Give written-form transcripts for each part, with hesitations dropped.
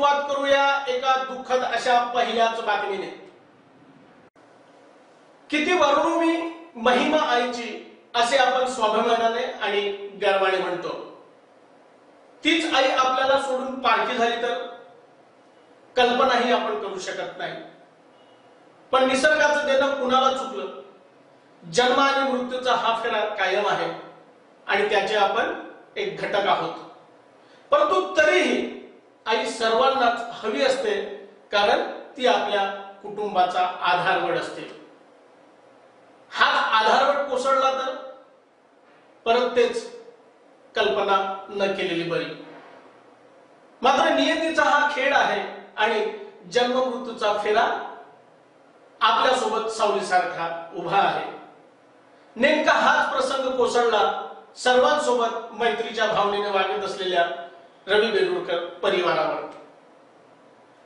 सुरुवात करूया एका दुःखद अशा पहिल्याच बातमीने। किती वर्णू मी महिमा आईची असे आपण स्वाभिमानाने आणि गर्वाने म्हणतो। तीच आई आपल्याला सोडून पारखी झाली तर कल्पनाही आपण करू शकत नाही। पण निसर्गाचं देणं कुणाला चुकलं? जन्म आणि मृत्यूचा हा फेरा कायम आहे आणि त्याचे आपण एक घटक आहोत। परंतु तरीही आई सर्वांनाच हवी असते, कारण ती आपल्या कुटुंबाचा आधारवड असते। हा आधारवड कोसळला तर परत तेच कल्पना न केलेली बरी। मात्र नियतीचा हा खेळ आहे आणि जन्म मृत्यूचा फेरा आपल्या सोबत सावलीसारखा उभा आहे। नेमका हाच प्रसंग कोसळला सर्वांसोबत मैत्रीच्या भावनेने वागत असलेल्या रवी बेलुरकर परिवारावर।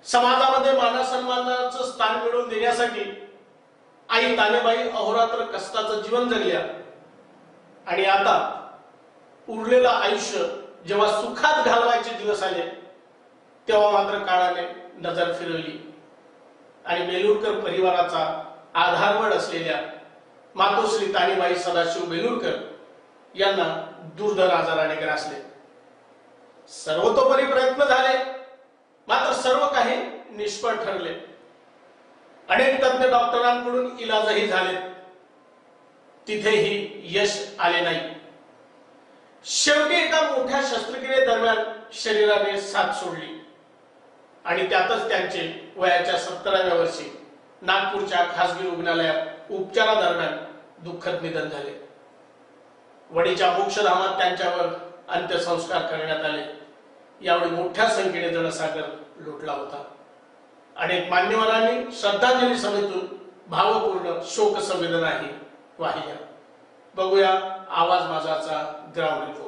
समाजामध्ये मानसन्मानाचं स्थान मिळवून देण्यासाठी आई तानेबाई अहोरात्र कष्टाचं जीवन जगल्या आणि आता उरलेलं आयुष्य जेव्हा सुखात घालवायचे दिवस आले तेव्हा मात्र काळाने नजर फिरवली आणि बेलुरकर परिवाराचा आधारवड असलेल्या मातोश्री तानेबाई सदाशिव बेलुरकर यांना दुर्धर आजाराने ग्रासले। सर्वतोपरी प्रयत्न झाले, मात्र सर्व काही निष्फळ ठरले। अनेक तज्ञ डॉक्टरांकडून इलाजही झाले, तिथेही यश आले नाही। शेवटी एका मोठ्या शस्त्रक्रियेदरम्यान शरीराने साथ सोडली आणि त्यातच त्यांचे वयाच्या 70व्या वर्षी नागपूरच्या खासगी रुग्णालयात उपचारादरम्यान दुःखद निधन झाले। वडीच्या मोक्षधामात त्यांच्यावर अंत्यसंस्कार करण्यात आले। यावेळी मोठ्या संख्येने जनसागर लोटला होता। अनेक मान्यवरांनी श्रद्धांजली सभेतून भावपूर्ण शोक संवेदनाही वाहिल्या। बघूया आवाज माझाचा ग्राउंड रिपोर्ट।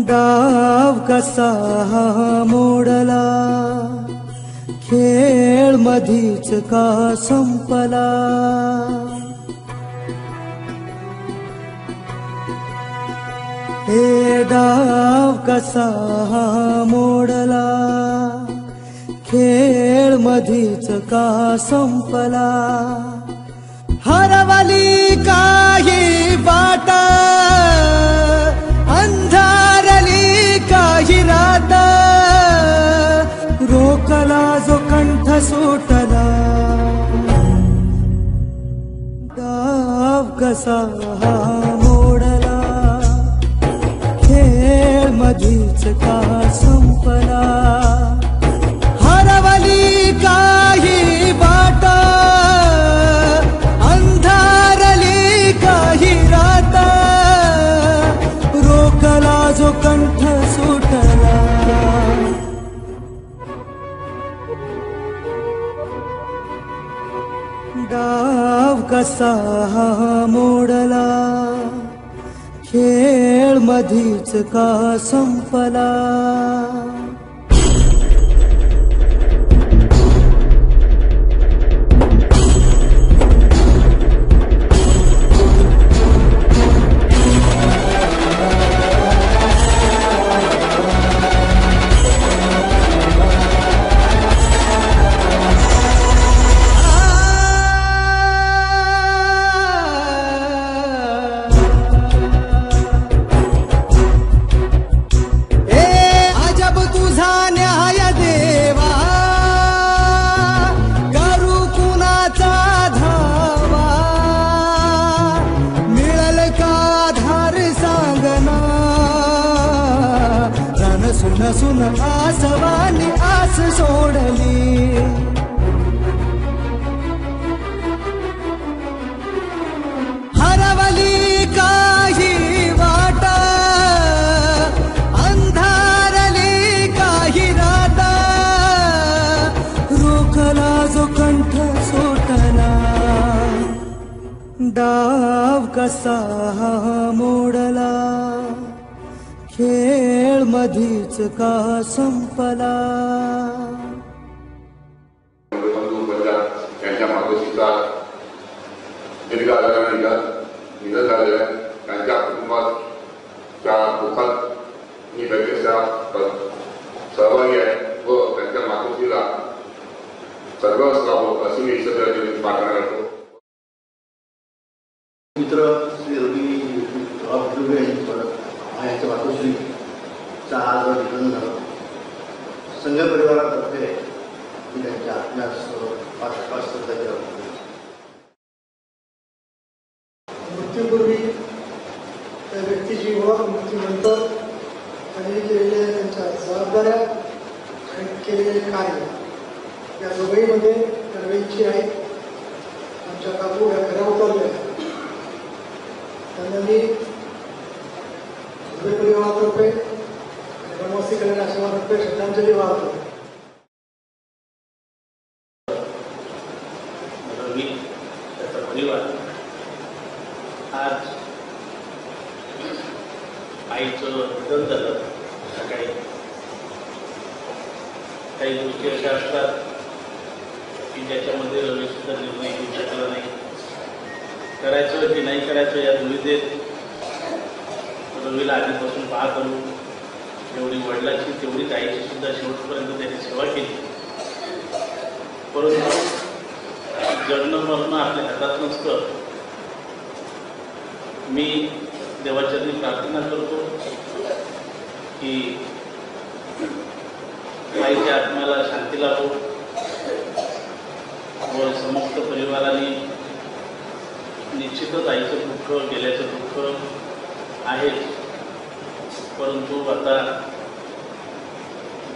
गाव कसा मोडला, खेळ मधीच का संपला। हे गाव कसा मोडला, खेळ मधीच का संपला। हरवली काही वाट, अंधारली काही रात, रोकला जो कंठ सुटला। गाव कसा मोडला, खेळ मधीच का संपला। हरवली काही वाट, अंधारली काही रात, रोकला जो कंठ सुटला। गाव कसा मोडला, खेळ मधीच का संपला। नसून आसवानी आस सोडली। हरवली काही वाट, अंधारली काही रात, रोखला जो कंठ सुटला। डाव कसा मोडला, खेळ मधीच का संपला. त्यांच्या मातोश्रीचा दीर्घ आजाराने निधन झालेलं आहे. त्यांच्या कुटुंबाच्या दुःखात मी व्यक्तिशः सहभागी आहे व त्यांच्या मातोश्रीला सर्व लाभो अशी मी ईश्वराची प्रार्थना करतो. मित्र श्री रवी यांच्या मातोश्रीचा आज निधन झालं. संघ परिवारातर्फे मी त्यांच्या आत्म्यास श्रद्धा मृत्यूपूर्वी त्या व्यक्तीची ओळख मृत्यूनंतर त्यांनी केलेल्या त्यांच्या जबाबदाऱ्या आणि केलेले कार्य या दोघेमध्ये कर्वेची आहे. आमच्या काकू या घरा उतरल्या. त्यांना मी परिवारातर्फे आणि वनवासी कल्याण आश्रमातर्फे श्रद्धांजली वाहतो. रवी त्याचा परिवार आज आईचं निधन झालं. सकाळी काही गोष्टी अशा असतात की ज्याच्यामध्ये रवी सुद्धा निर्णय घेऊ शकला नाही. करायचं की नाही करायचं या दुविधेत रवीला आधीपासून पाहत आलो. जेवढी वडिलांची तेवढीच आईची सुद्धा शेवटपर्यंत त्याची सेवा केली. परंतु जगणं मरणं आपल्या हातात नसतं. मी देवाचरणी प्रार्थना करतो की आईच्या आत्म्याला शांती लाभो व समस्त परिवाराने निश्चितच आईचं दुःख गेल्याचं दुःख आहेच. परंतु आता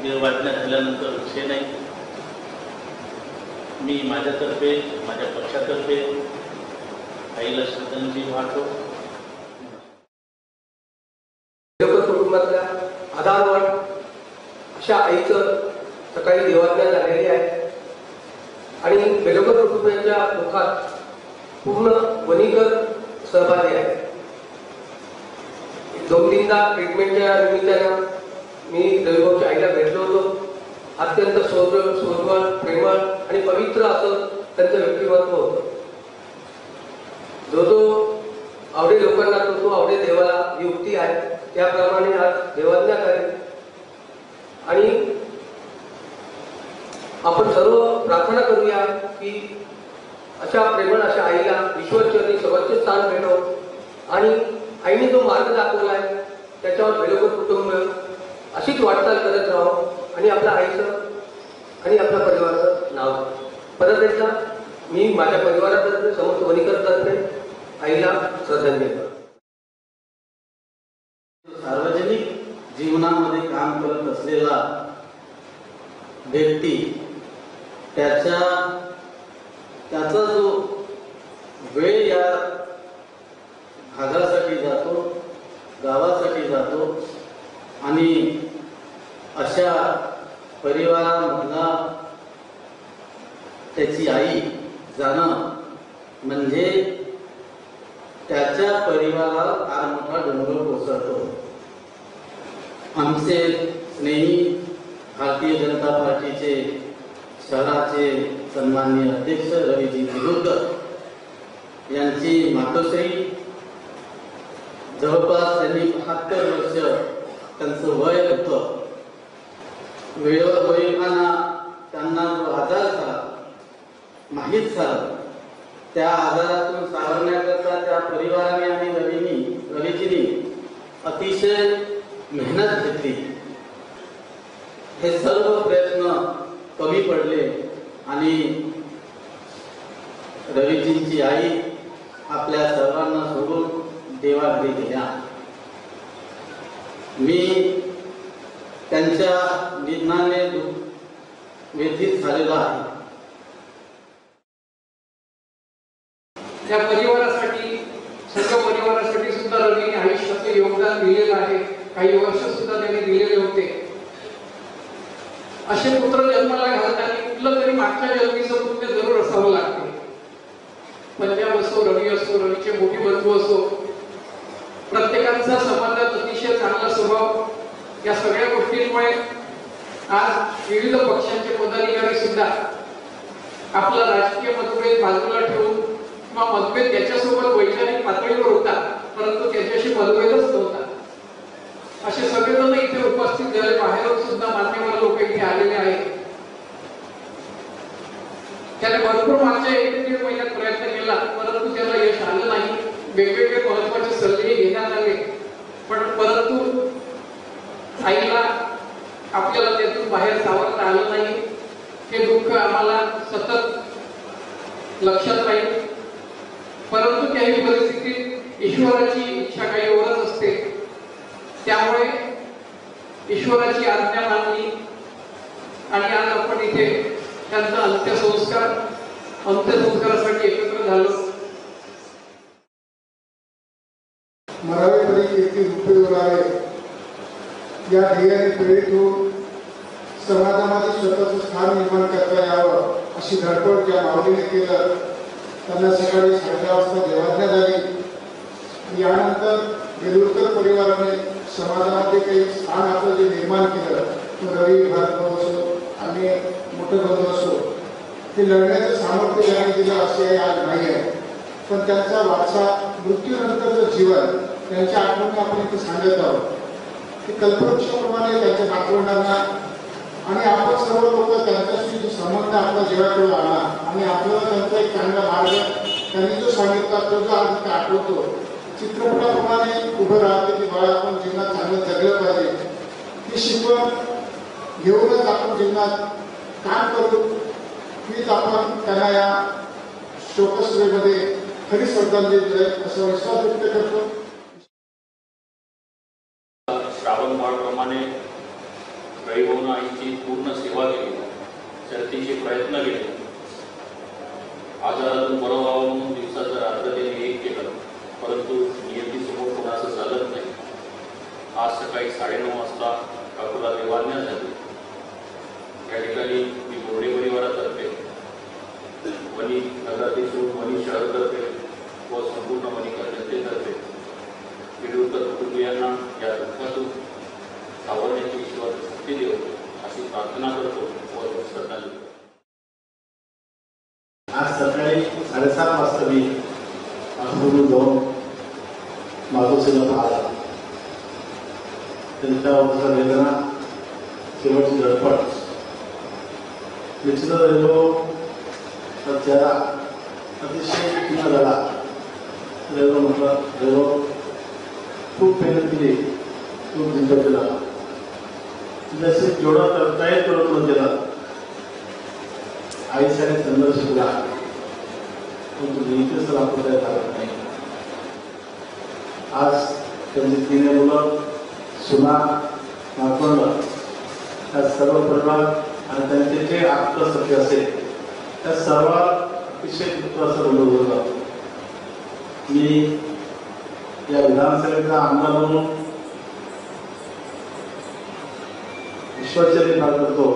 देववाज्ञा झाल्यानंतर विषय नाही. मी माझ्यातर्फे माझ्या पक्षातर्फे आईला श्रद्धांजली वाहतो. कुटुंबातल्या आधारवड अशा आईचं सकाळी देवाज्ञा झालेली आहे आणि बेलकर कुटुंबाच्या दुःखात पूर्ण वनीकर सहभागी आहे. 2-3दा ट्रीटमेंटच्या निमित्तानं मी रविभाऊच्या आईला भेटलो होतो. अत्यंत सोजवळ प्रेमळ आणि पवित्र असं त्यांचं व्यक्तिमत्व होतं. जो आवडे लोकांना तो आवडे देवाला ही युक्ती आहे. त्याप्रमाणे आज देवाज्ञा झाली आणि आपण सर्व प्रार्थना करूया की अशा प्रेमळ अशा आईला ईश्वरचरणी सर्वोच्च स्थान भेटो आणि आईने जो मार्ग दाखवला आहे त्याच्यावर बेलकर कुटुंब अशीच वाटचाल करत राहो आणि आपल्या आईचं आणि आपल्या परिवाराचं नाव. परत एकदा मी माझ्या परिवारातर्फे समस्त वनीकरतर्फे आईला श्रद्धांजली करतो. सार्वजनिक जीवनामध्ये काम करत असलेला व्यक्ती त्याचा जो वेळ या भागासाठी जातो, गावासाठी जातो आणि अशा परिवारामधला त्याची आई जाणं म्हणजे त्याच्या परिवाराला फार मोठा डोंगर कोसळतो. आमचे स्नेही भारतीय जनता पार्टीचे शहराचे सन्माननीय अध्यक्ष रवीजी तिरुरकर यांची मातोश्री जवळपास त्यांनी 72 वर्ष त्यांचं वय होतं. वेळेवर वयोमाना त्यांना जो आजार झाला माहीत झाला त्या आजारातून सावरण्याकरता त्या परिवाराने आणि रवीजींनी अतिशय मेहनत घेतली. हे सर्व प्रयत्न कमी पडले आणि रवीजींची आई आपल्या सर्वांना सोडून देवाघरी गेल्या. मी त्यांच्या निधनाने व्यथित झालेलो आहे. त्या परिवारासाठी सर्व परिवारासाठी सुद्धा रवीने आयुष्याचं योगदान दिलेलं आहे. काही वर्ष सुद्धा त्यांनी दिलेले होते. असे पुत्र जन्माला घालताना कुठलं तरी मागच्या जन्मीचं पुण्य जरूर असावं लागते. पण त्या रवी असो, रवीचे मोठी बंधू असो, प्रत्येकांचा समाजात अतिशय चांगला स्वभाव, या सगळ्या गोष्टींमुळे आज विविध पक्षांचे पदाधिकारी सुद्धा आपला राजकीय मतभेद बाजूला ठेवून किंवा मतभेद त्याच्यासोबत वैचारिक पातळीवर होता, परंतु त्याच्याशी मतभेदच नव्हता, असे सगळेजण इथे उपस्थित झाले. बाहेरून सुद्धा मान्यवर लोक इथे आलेले आहेत. त्याने भरपूर मागच्या 1-1.5 महिन्यात प्रयत्न केला, परंतु त्याला यश आलं नाही. वेगवेगळे महत्वाचे सल्ले घेण्यात आले, पण परंतु आईला आपल्याला त्यातून बाहेर सावरता आलं नाही. हे दुःख आम्हाला सतत लक्षात राहील. परंतु काही परिस्थितीत ईश्वराची इच्छा काही वरच असते, त्यामुळे ईश्वराची आज्ञा मानली आणि आज आपण इथे त्यांचा अंत्यसंस्कारासाठी एकत्र झालो. मरावे तरी येथील उपयोग आहे या ध्येयाने प्रेरित होऊन समाजामध्ये स्वतःचं स्थान निर्माण करता यावं अशी धडपड ज्या माऊलीने केलं, त्यांना सकाळी 11:30 वाजता देवाज्ञा झाली. यानंतर बेलुरकर परिवाराने समाजामध्ये काही स्थान आपलं जे निर्माण केलं, रवी भारत असो आणि मोठं बंधू असो, ते लढण्याचं सामर्थ्य त्यांनी दिलं असे आज नाही आहे. पण त्यांचा वारसा, मृत्यूनंतरचं जीवन, त्यांच्या आठवणी आपण इथे सांगत आहोत की कल्पवृक्षाप्रमाणे त्यांच्या नातवंडांना आणि आपण सर्व लोक त्यांच्याशी जो संबंध आपला जीवाकडे आला आणि आपल्याला त्यांचा एक चांगला मार्ग त्यांनी जो सांगितला तो जो आज इथे आठवतो, चित्रपटाप्रमाणे उभं राहते की बाळा आपण जीवनात चांगलं जगलं पाहिजे, ही शिकवण घेऊनच आपण जीवनात काम करू, हीच आपण त्यांना या शोकसभेमध्ये खरी श्रद्धांजली देईल असा विश्वास व्यक्त करतो. श्रावण बाळप्रमाणे रविभाऊन आईची पूर्ण सेवा केली, शर्तीचे प्रयत्न केले. आजारातून बरं व्हावं म्हणून दिवसाचं रात्र त्यांनी एक केलं, परंतु नियतीसमोर कोणाचं चालत नाही. आज सकाळी 9:30 वाजता काकूला देवाज्ञा झाली. या ठिकाणी मी बोर्डे परिवारातर्फे, वणी नगराध्यक्ष, वणी शहरतर्फे व संपूर्ण वणीकर जनतेतर्फे बेलुरकर कुटुंबियांना या दुःखातून सावरण्याची ईश्वर शक्ती देव अशी प्रार्थना करतो व श्रद्धांजली देतो. आज सकाळी 7:30 वाजता मी आखरून जाऊन मातोश्रीला पाहिला. त्यांच्या वेदना, शेवटची धडपड निश्चितच तर चेहरा अतिशय पूर्ण झाला. रेल्वे म्हटलं, रेल्वे खूप मेहनत केली, खूप जिंकत केला, जसे जेवढं करता येईल तेवढं केलं. आईसाठी संघर्ष केला, पण नेहमीच आपण काय करत नाही. आज त्यांची 3 मुलं, सुना, नातवंड, त्या सर्व परिवार आणि त्यांचे जे आत्मसत्य असेल त्या सर्व अतिशय महत्वाचं बोललं होतं. मी या विधानसभेचा आमदार म्हणून ईश्वरचरणी प्रार्थना करतो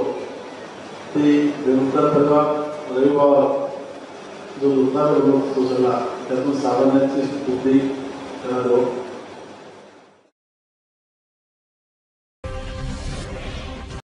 की बेलुरकर परिवार, रविभाऊ जो दुर्धार रोग सोसला त्यातून सावरण्याची बुद्धी त्यांना